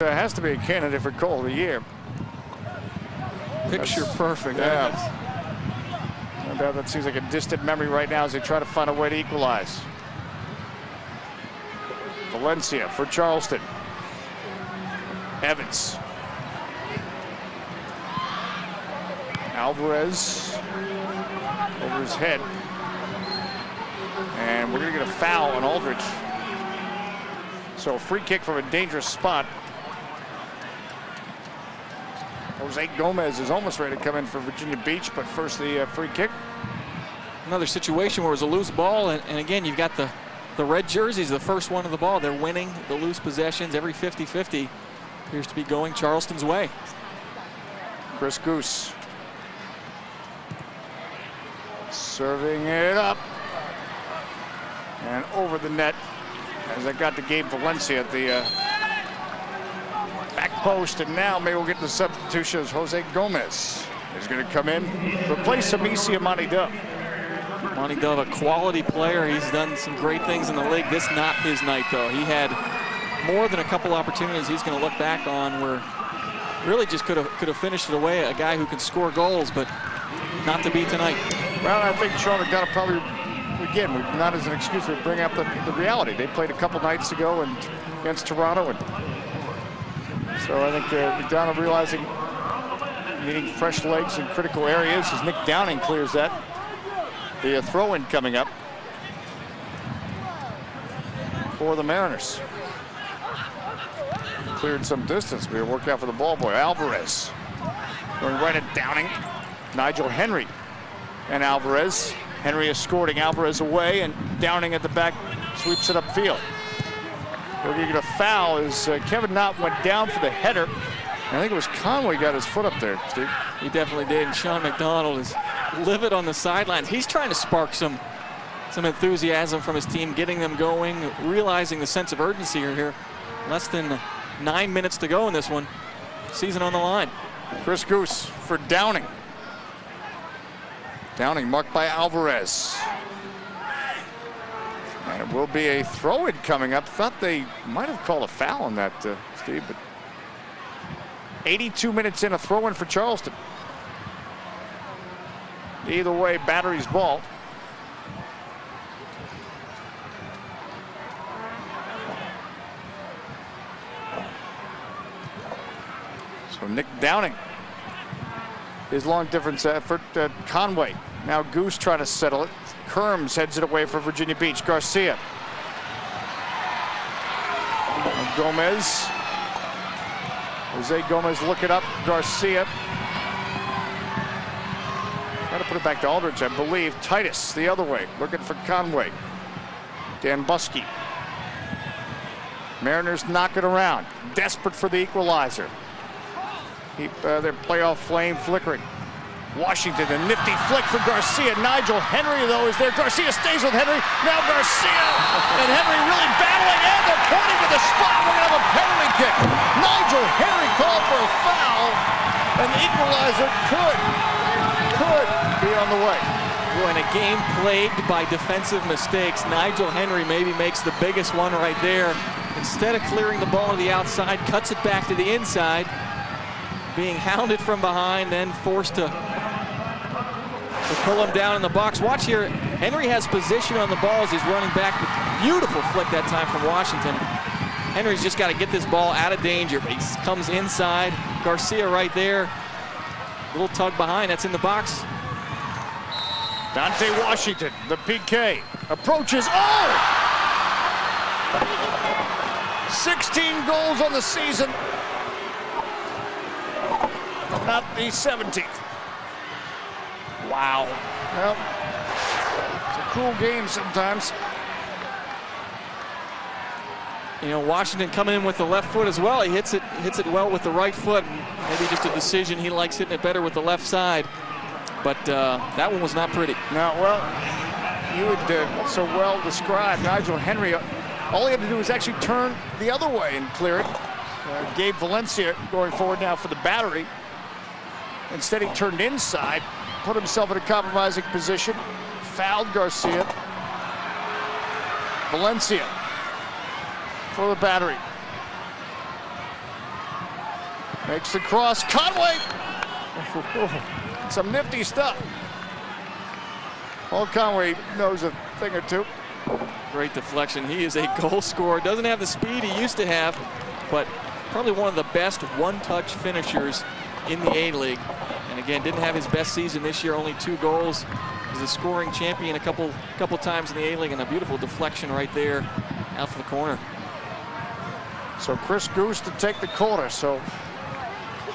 Has to be a candidate for goal of the year. Picture perfect. Yeah. No doubt that seems like a distant memory right now as they try to find a way to equalize. Valencia for Charleston. Evans. Alvarez over his head. And we're going to get a foul on Aldridge. So a free kick from a dangerous spot. Jose Gomez is almost ready to come in for Virginia Beach, but first the free kick. Another situation where it was a loose ball, and again, you've got the red jerseys, the first one of the ball. They're winning the loose possessions. Every 50-50 appears to be going Charleston's way. Chris Goose. Serving it up. And over the net as I got to Gabe Valencia at the back post, and now maybe we'll get the substitution as Jose Gomez is going to come in, replace Amicia Monty Dove. Monty Dove, a quality player. He's done some great things in the league. This not his night, though. He had more than a couple opportunities he's going to look back on where really just could have finished it away. A guy who can score goals, but not to be tonight. Well, I think Sean McDonough probably, again, not as an excuse, but bring up the reality. They played a couple nights ago against Toronto, and so I think McDonough realizing needing fresh legs in critical areas as Nick Downing clears that. The throw-in coming up for the Mariners. Cleared some distance, but it worked out for the ball boy. Alvarez going right at Downing. Nigel Henry and Alvarez. Henry escorting Alvarez away, and Downing at the back sweeps it upfield. We're going to get a foul as Kevin Knott went down for the header. I think it was Conway got his foot up there, Steve. He definitely did, and Sean McDonald is livid on the sidelines. He's trying to spark some enthusiasm from his team, getting them going, realizing the sense of urgency here. Less than 9 minutes to go in this one. Season on the line. Chris Goose for Downing. Downing marked by Alvarez. And it will be a throw-in coming up. Thought they might have called a foul on that, Steve, but 82 minutes in, a throw-in for Charleston. Either way, Battery's ball. So Nick Downing. His long difference effort. Conway. Now Goose trying to settle it. Kerms heads it away for Virginia Beach. Garcia. And Gomez. Jose Gomez looking up. Garcia. Trying to put it back to Aldridge, I believe. Titus the other way, looking for Conway. Dan Buskey. Mariners knock it around. Desperate for the equalizer. Keep their playoff flame flickering. Washington, a nifty flick for Garcia. Nigel Henry, though, is there. Garcia stays with Henry. Now Garcia and Henry really battling, and they're pointing to the spot. We're going to have a penalty kick. Nigel Henry called for a foul, and the equalizer could be on the way. Boy, in a game plagued by defensive mistakes, Nigel Henry maybe makes the biggest one right there. Instead of clearing the ball to the outside, cuts it back to the inside. Being hounded from behind, then forced to pull him down in the box. Watch here, Henry has position on the ball as he's running back. Beautiful flick that time from Washington. Henry's just got to get this ball out of danger, but he comes inside. Garcia right there. Little tug behind, that's in the box. Dante Washington, the PK, approaches. Oh! 16 goals on the season. Not the 17th. Wow. Well, it's a cruel game sometimes. You know, Washington coming in with the left foot as well. He hits it well with the right foot. Maybe just a decision. He likes hitting it better with the left side. But that one was not pretty. No, well, you would so well describe Nigel Henry. All he had to do was actually turn the other way and clear it. Gabe Valencia going forward now for the Battery. Instead, he turned inside, put himself in a compromising position, fouled Garcia. Valencia for the Battery. Makes the cross. Conway! Some nifty stuff. Well, Conway knows a thing or two. Great deflection. He is a goal scorer. Doesn't have the speed he used to have, but probably one of the best one-touch finishers in the A-League. And again, didn't have his best season this year, only 2 goals. He's a scoring champion a couple times in the A-League, and a beautiful deflection right there out for the corner. So Chris Goose to take the corner. So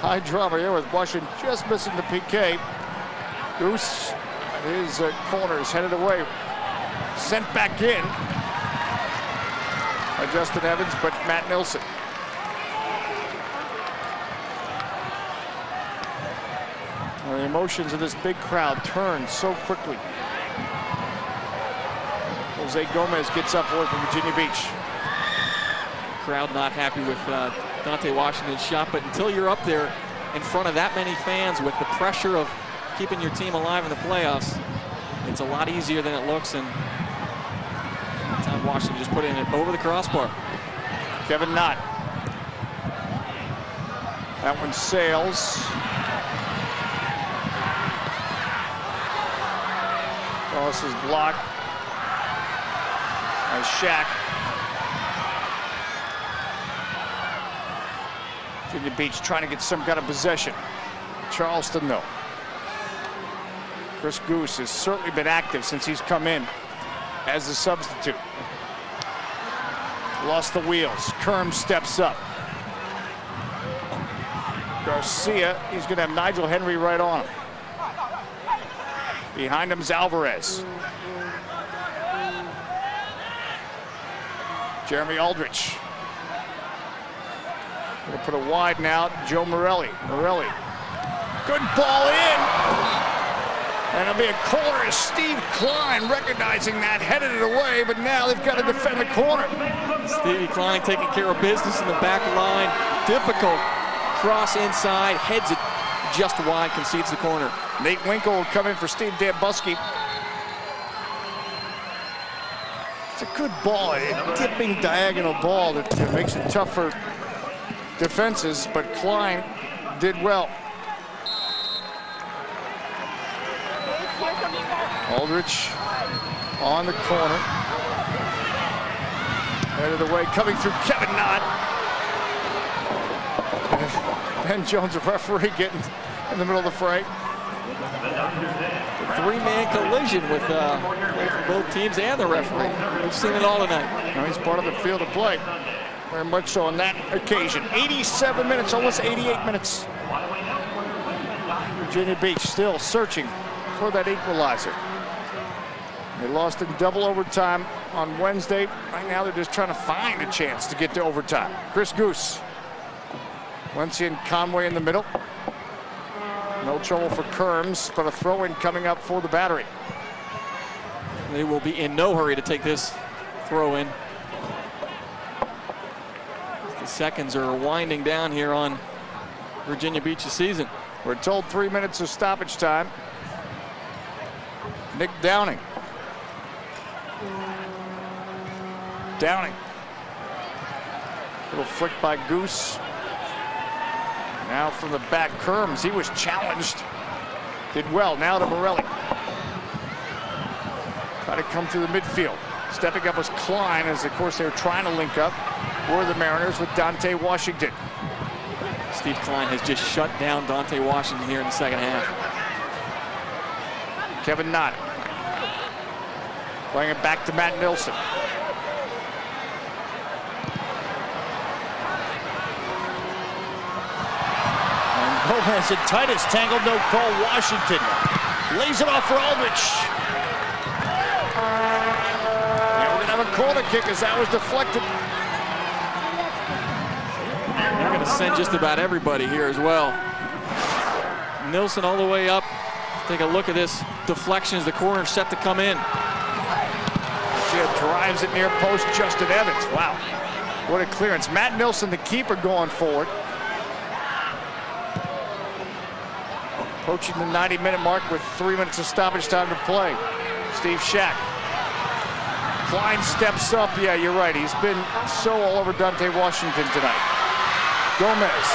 high drama here with Washington just missing the PK. Goose, his corner is headed away. Sent back in by Justin Evans, but Matt Nilsson. Well, the emotions of this big crowd turn so quickly. Jose Gomez gets up for it from Virginia Beach. Crowd not happy with Dante Washington's shot, but until you're up there in front of that many fans with the pressure of keeping your team alive in the playoffs, it's a lot easier than it looks, and Washington just put it over the crossbar. Kevin Knott. That one sails. Cross is blocked by Shack. Virginia Beach trying to get some kind of possession. Charleston, though. Chris Goose has certainly been active since he's come in as a substitute. Lost the wheels. Kerm steps up. Garcia, he's going to have Nigel Henry right on him. Behind him's Alvarez. Jeremy Aldrich. Going to put it wide now. Joe Morelli. Morelli. Good ball in. And it'll be a corner as Steve Klein recognizing that, headed it away, but now they've got to defend the corner. Stevie Klein taking care of business in the back line. Difficult cross inside, heads it just wide, concedes the corner. Nate Winkle will come in for Steve Dambuski. It's a good ball, a dipping diagonal ball that makes it tough for defenses, but Klein did well. Aldrich on the corner. Headed away, coming through Kevin Knott. Ben Jones, a referee, getting in the middle of the fray. A 3-man collision with both teams and the referee. We've seen it all tonight. Now he's part of the field of play. Very much so on that occasion. 87 minutes, almost 88 minutes. Virginia Beach still searching for that equalizer. They lost in double overtime on Wednesday. Right now they're just trying to find a chance to get to overtime. Chris Goose. Valencia and Conway in the middle. No trouble for Kerms, but a throw-in coming up for the Battery. They will be in no hurry to take this throw-in. The seconds are winding down here on Virginia Beach's season. We're told 3 minutes of stoppage time. Nick Downing. Downing. Little flick by Goose. Now from the back, Kerms. He was challenged. Did well. Now to Morelli. Try to come through the midfield. Stepping up was Klein, as of course they're trying to link up. Were the Mariners with Dante Washington. Steve Klein has just shut down Dante Washington here in the second half. Kevin Knott. Playing it back to Matt Nilsson. Gomez and Titus tangled, no call. Washington lays it off for Aldrich. And we're going to have a corner kick as that was deflected. They're going to send just about everybody here as well. Nilsson all the way up. Take a look at this deflection as the corner set to come in. She drives it near post. Justin Evans. Wow. What a clearance. Matt Nilsson, the keeper, going forward. Approaching the 90-minute mark with 3 minutes of stoppage time to play. Steve Shack. Klein steps up. Yeah, you're right. He's been so all over Dante Washington tonight. Gomez.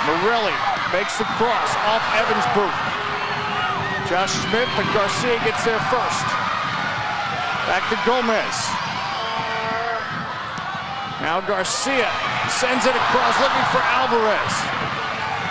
Morelli makes the cross off Evans' boot. Josh Smith, but Garcia gets there first. Back to Gomez. Now Garcia sends it across, looking for Alvarez.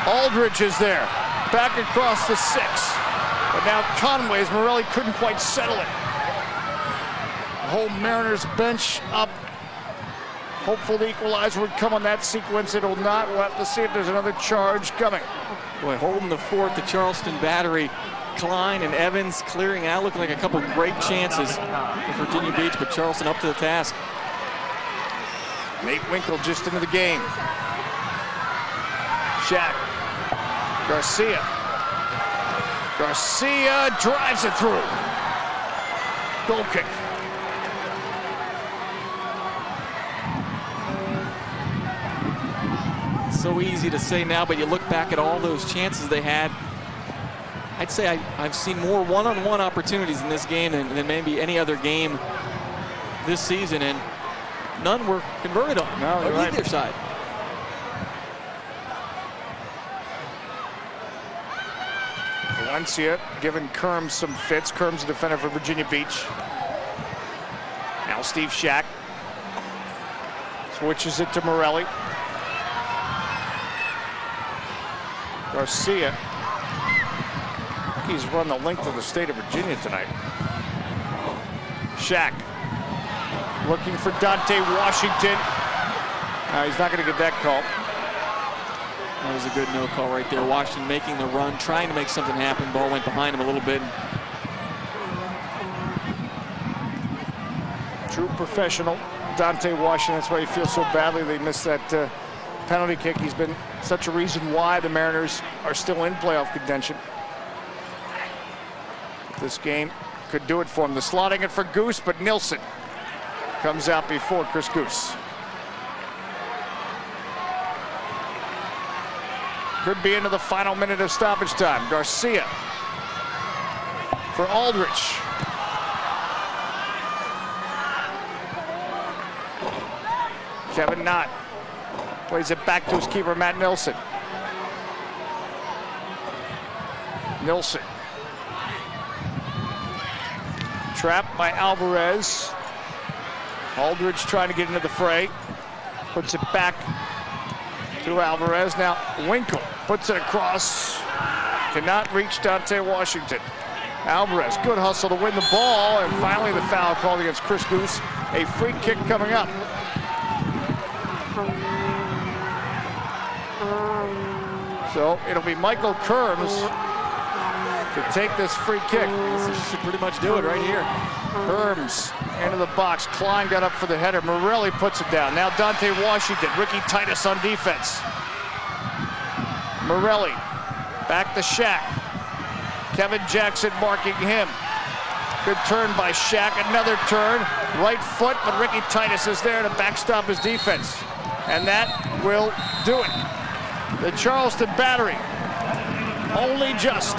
Aldridge is there, back across the 6. But now Conway's Morelli couldn't quite settle it. The whole Mariners bench up. Hopeful the equalizer would come on that sequence. It'll not. We'll have to see if there's another charge coming. Boy, holding the fort, the Charleston Battery. Klein and Evans clearing out, looking like a couple great chances for Virginia Beach, but Charleston up to the task. Nate Winkle just into the game. Shaq. Garcia. Garcia drives it through. Goal kick. So easy to say now, but you look back at all those chances they had. I'd say I've seen more one-on-one opportunities in this game than maybe any other game this season, and none were converted on either side. Valencia giving Kerms some fits. Kerms, a defender for Virginia Beach. Now Steve Shack switches it to Morelli. Garcia. He's run the length of the state of Virginia tonight. Shack looking for Dante Washington. He's not going to get that call. That was a good no call right there. Washington making the run, trying to make something happen. Ball went behind him a little bit. True professional, Dante Washington. That's why he feels so badly they missed that penalty kick. He's been such a reason why the Mariners are still in playoff contention. This game could do it for him. The slotting it for Goose, but Nilsson comes out before Chris Goose. Could be into the final minute of stoppage time. Garcia for Aldridge. Kevin Knott plays it back to his keeper, Matt Nilsson. Nilsson. Trapped by Alvarez. Aldridge trying to get into the fray. Puts it back to Alvarez. Now Winkle puts it across. Cannot reach Dante Washington. Alvarez, good hustle to win the ball. And finally the foul called against Chris Goose. A free kick coming up. So it'll be Michael Kerms to take this free kick. This should pretty much do it right here. Kerms into the box. Klein got up for the header. Morelli puts it down. Now Dante Washington. Ricky Titus on defense. Morelli back to Shaq. Kevin Jackson marking him. Good turn by Shaq. Another turn. Right foot, but Ricky Titus is there to backstop his defense. And that will do it. The Charleston Battery only just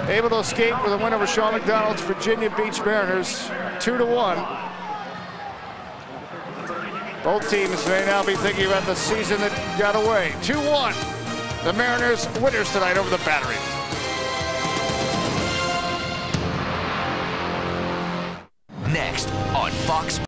able to escape with a win over Sean McDonald's Virginia Beach Mariners, 2-1. Both teams may now be thinking about the season that got away. 2-1. The Mariners winners tonight over the Battery. Next on Fox.